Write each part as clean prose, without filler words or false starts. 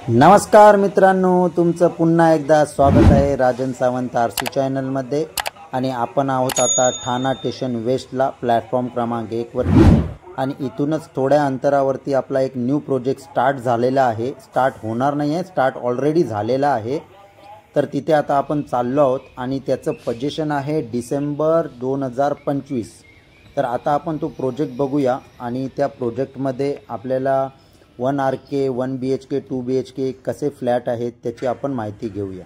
नमस्कार मित्रांनो, तुमचं पुन्हा एकदा स्वागत आहे राजन सावंत आरसी चॅनलमध्ये। आणि आपण आहोत आता ठाणा स्टेशन वेस्टला प्लॅटफॉर्म क्रमांक 1 वरती। आणि इथूनच थोड्या अंतरावरती आपला एक न्यू प्रोजेक्ट स्टार्ट झालेला आहे। स्टार्ट होणार नाही आहे, स्टार्ट ऑलरेडी झालेला आहे। तर तिथे आता आपण चाललो आहोत आणि त्याचं पोझिशन आहे डिसेंबर 2025। तर आता आपण तो प्रोजेक्ट बघूया आणि त्या प्रोजेक्टमध्ये आपल्याला 1 RK 1 BHK 2 BHK कसे फ्लॅट आहेत त्याची आपण माहिती घेऊया।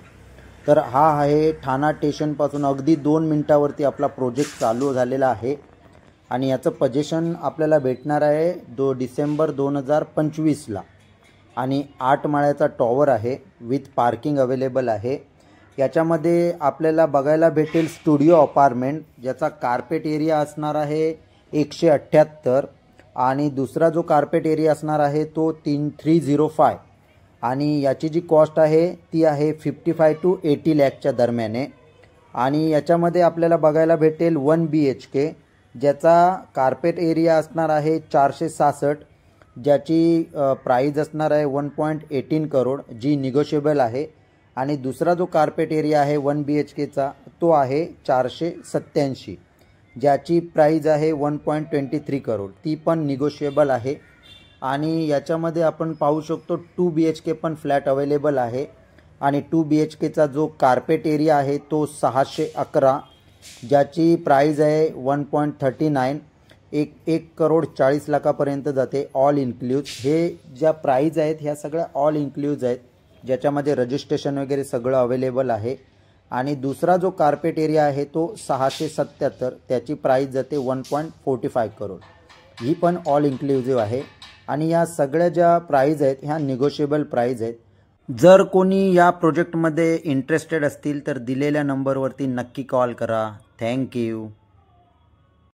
तर हा आहे ठाणा स्टेशनपासून अगदी 2 मिनिटावरती आपला प्रोजेक्ट चालू झालेला आहे। आणि याचं पोझिशन आपल्याला भेटणार आहे डिसेंबर 2025ला। आणि 8 माळ्याचा टॉवर आहे विथ पार्किंग अवेलेबल आहे। याच्यामध्ये आपल्याला बघायला भेटेल स्टुडिओ अपार्टमेंट, ज्याचा कार्पेट एरिया असणार आहे 178 आणि दुसरा जो कार्पेट एरिया असणार आहे तो 305। आणि याची जी कॉस्ट आहे ती आहे 55 to 80 लाखच्या दरम्यान आहे। आणि याच्यामध्ये आपल्याला बघायला भेटेल 1 BHK, ज्याचा कार्पेट एरिया असणार आहे 466, ज्याची प्राइस असणार आहे 1.18 करोड, जी निगोशिएबल आहे। आणि दुसरा जो कार्पेट एरिया आहे 1 BHKचा तो आहे 487, ज्याची प्राइस आहे 1.23 करोड, ती पण निगोशिएबल आहे। आणि याच्यामध्ये आपण पाहू शकतो 2 BHK पण फ्लॅट अवेलेबल आहे। आणि 2 BHKचा जो कार्पेट एरिया आहे तो 611, ज्याची प्राइस आहे 1.39, 1 करोड 40 लाखापर्यंत जाते ऑल इन्क्लूड। हे ज्या प्राइस आहेत ह्या सगळ्या ऑल इन्क्लूड आहेत, ज्याच्यामध्ये रजिस्ट्रेशन वगैरे सगळं अवेलेबल आहे। आणि दुसरा जो कार्पेट एरिया आहे तो 677, त्याची प्राइस जाते 1.45 करोड, ही पण ऑल इन्क्लुसिव्ह आहे। आणि या सगळ्या ज्या प्राइस आहेत ह्या निगोशिएबल प्राइस आहेत। जर कोणी या प्रोजेक्टमध्ये इंटरेस्टेड असतील तर दिलेल्या नंबरवरती नक्की कॉल करा। थँक्यू।